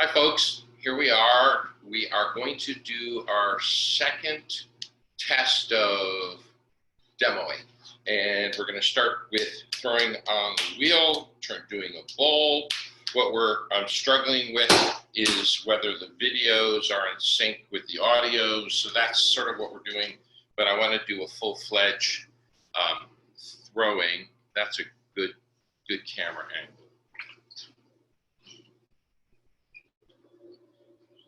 Hi folks, here we are. We are going to do our second test of demoing. And we're going to start with throwing on the wheel, doing a bowl. What I'm struggling with is whether the videos are in sync with the audio. So that's sort of what we're doing. But I want to do a full-fledged throwing. That's a good camera angle.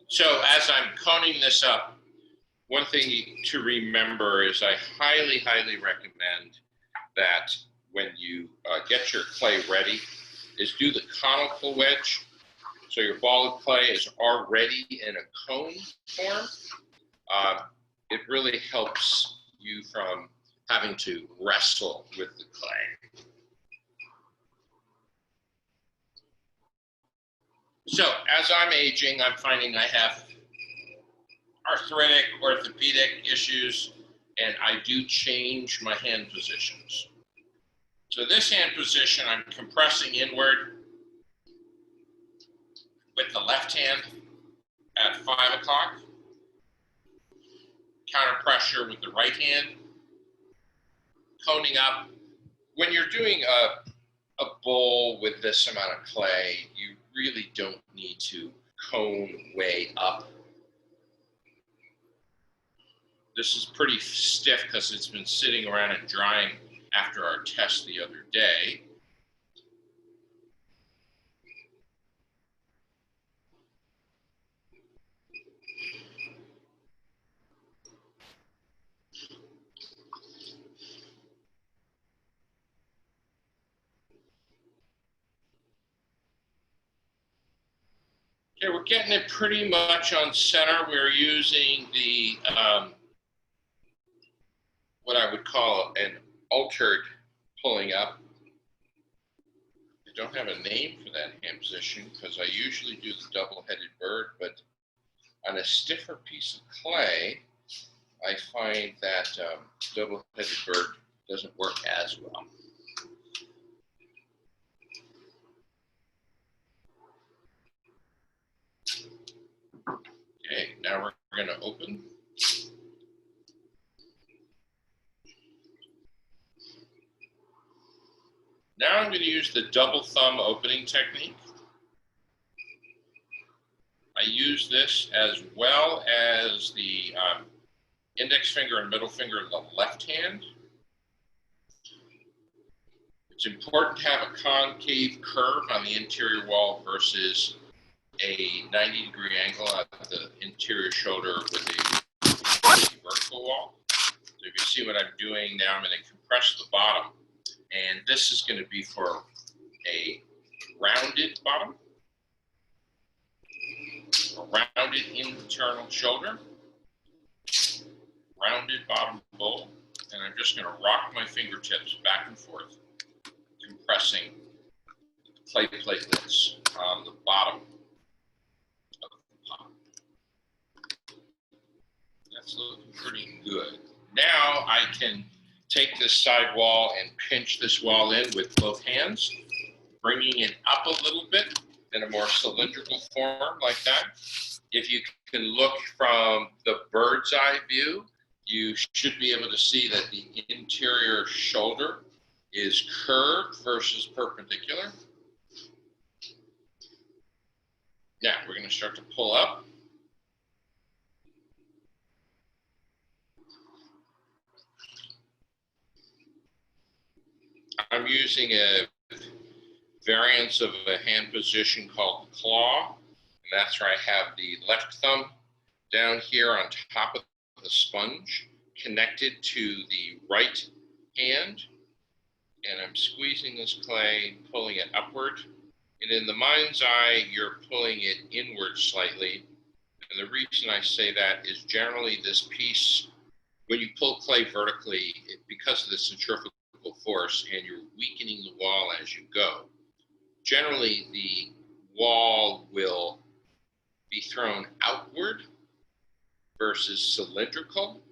So as I'm coning this up, one thing to remember is I highly, highly recommend that when you get your clay ready, is do the conical wedge. So your ball of clay is already in a cone form. It really helps you from having to wrestle with the clay. So as I'm aging, I'm finding I have arthritic, orthopedic issues, and I do change my hand positions. So this hand position, I'm compressing inward with the left hand at 5 o'clock, counter pressure with the right hand, coning up. When you're doing a bowl with this amount of clay, you really don't need to cone way up. This is pretty stiff because it's been sitting around and drying after our test the other day. Okay, we're getting it pretty much on center. We're using the what I would call an altered pulling up. I don't have a name for that hand position because I usually do the double-headed bird, but on a stiffer piece of clay, I find that double-headed bird doesn't work as well. Okay, now we're going to open. Now I'm going to use the double thumb opening technique. I use this as well as the index finger and middle finger in the left hand. It's important to have a concave curve on the interior wall versus a 90-degree angle at the interior shoulder with a vertical wall. So if you see what I'm doing now, I'm going to compress the bottom. And this is going to be for a rounded bottom, a rounded internal shoulder, rounded bottom bowl, and I'm just going to rock my fingertips back and forth, compressing clay platelets on the bottom of the pot. That's looking pretty good. Now I can take this side wall and pinch this wall in with both hands, bringing it up a little bit in a more cylindrical form like that. If you can look from the bird's eye view, you should be able to see that the interior shoulder is curved versus perpendicular. Now we're going to start to pull up. I'm using a variance of a hand position called the claw, and that's where I have the left thumb down here on top of the sponge connected to the right hand, and I'm squeezing this clay, pulling it upward, and in the mind's eye, you're pulling it inward slightly, and the reason I say that is generally this piece, when you pull clay vertically, because of the centrifugal force and you're weakening the wall as you go, generally the wall will be thrown outward versus cylindrical.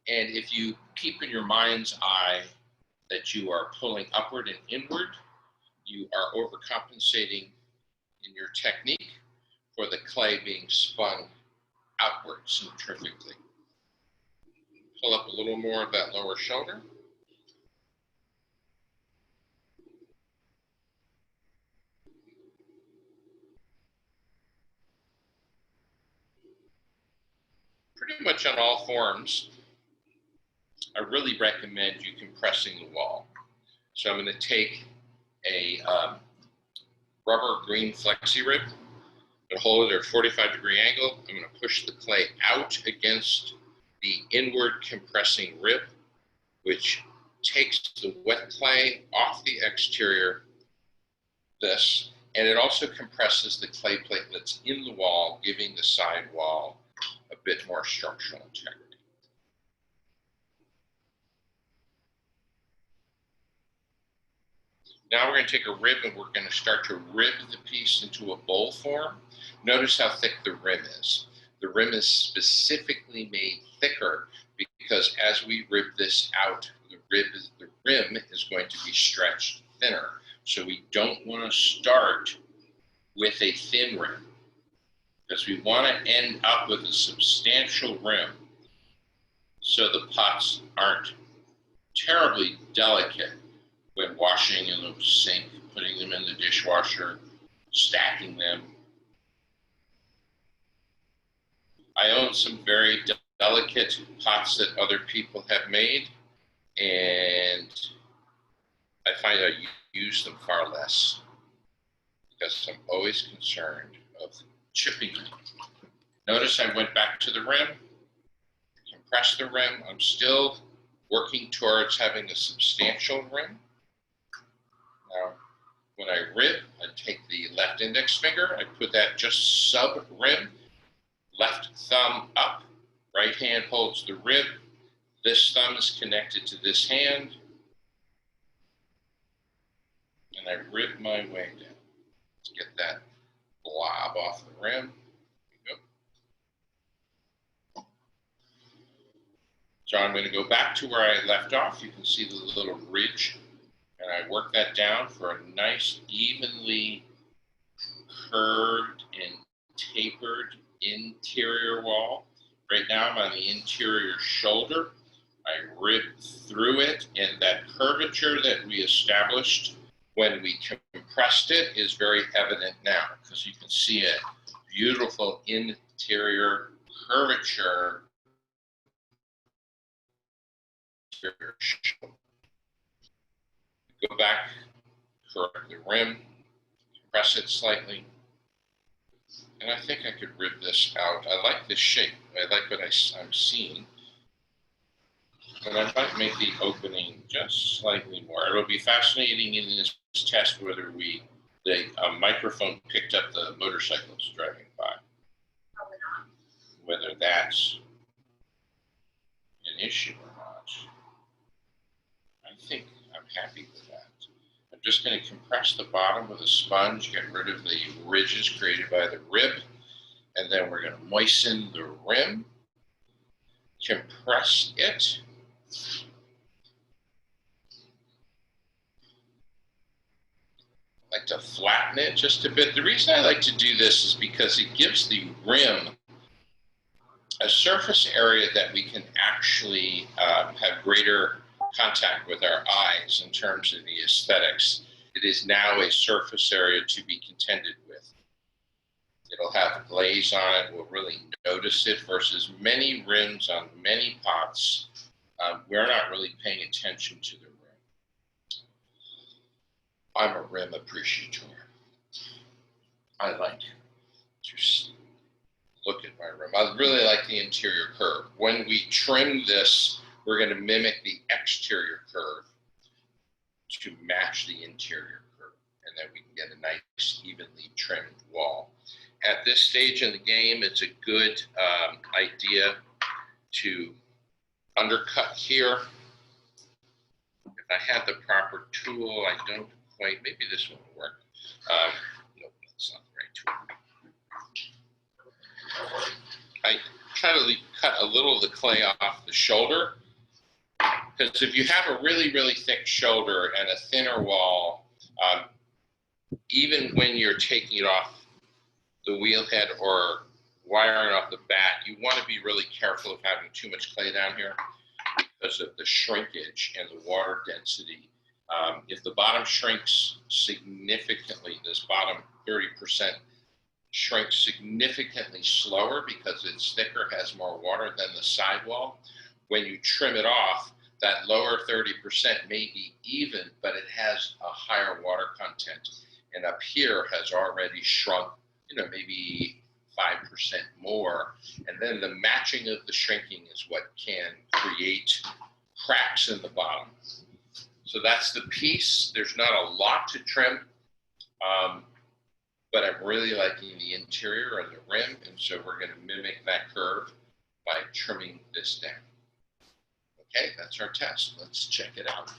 And if you keep in your mind's eye that you are pulling upward and inward, you are overcompensating in your technique for the clay being spun outward centrifugally. Pull up a little more of that lower shoulder. Pretty much on all forms, I really recommend you compressing the wall. So I'm going to take a rubber green flexi rib, I'm going to hold it at a 45-degree angle. I'm going to push the clay out against the inward compressing rib, which takes the wet clay off the exterior, and it also compresses the clay platelets in the wall, giving the side wall a bit more structural integrity. Now we're going to take a rib and we're going to start to rib the piece into a bowl form. Notice how thick the rim is. The rim is specifically made thicker because as we rib this out, the rim is going to be stretched thinner. So we don't want to start with a thin rim because we want to end up with a substantial rim so the pots aren't terribly delicate when washing in the sink, putting them in the dishwasher, stacking them. I own some very delicate pots that other people have made, and I find I use them far less because I'm always concerned of chipping them. Notice I went back to the rim, compressed the rim. I'm still working towards having a substantial rim. Now, when I rib, I take the left index finger, I put that just sub-rim, left thumb up, right hand holds the rib, this thumb is connected to this hand, and I rib my way down. Let's get that blob off the rim. There we go. So I'm going to go back to where I left off. You can see the little ridge. And I work that down for a nice, evenly curved and tapered interior wall. Right now I'm on the interior shoulder. I rib through it, and that curvature that we established when we compressed it is very evident now because you can see a beautiful interior curvature. Go back, correct the rim, compress it slightly, and I think I could rib this out. I like this shape. I like what I'm seeing, but I might make the opening just slightly more. It'll be fascinating in this test whether the microphone picked up the motorcycles driving by. Probably not. Whether that's an issue or not. I think I'm happy with that. I'm just going to compress the bottom with a sponge, get rid of the ridges created by the rib, and then we're going to moisten the rim, compress it. I like to flatten it just a bit. The reason I like to do this is because it gives the rim a surface area that we can actually have greater contact with our eyes in terms of the aesthetics. It is now a surface area to be contended with. It'll have glaze on it, we'll really notice it, versus many rims on many pots, we're not really paying attention to the rim. I'm a rim appreciator. I like to look at my rim. I really like the interior curve. When we trim this, we're going to mimic the exterior curve to match the interior curve, and then we can get a nice, evenly trimmed wall. At this stage in the game, it's a good idea to undercut here. If I had the proper tool, I don't quite, maybe this one will work. Nope, that's not the right tool. I try to cut a little of the clay off the shoulder, because if you have a really, really thick shoulder and a thinner wall, even when you're taking it off the wheel head or wiring off the bat, you want to be really careful of having too much clay down here because of the shrinkage and the water density. If the bottom shrinks significantly, this bottom 30% shrinks significantly slower because it's thicker, has more water than the sidewall. When you trim it off, that lower 30% may be even, but it has a higher water content. And up here has already shrunk, maybe 5% more. And then the matching of the shrinking is what can create cracks in the bottom. So that's the piece. There's not a lot to trim, but I'm really liking the interior and the rim. And so we're going to mimic that curve by trimming this down. Okay, that's our test. Let's check it out.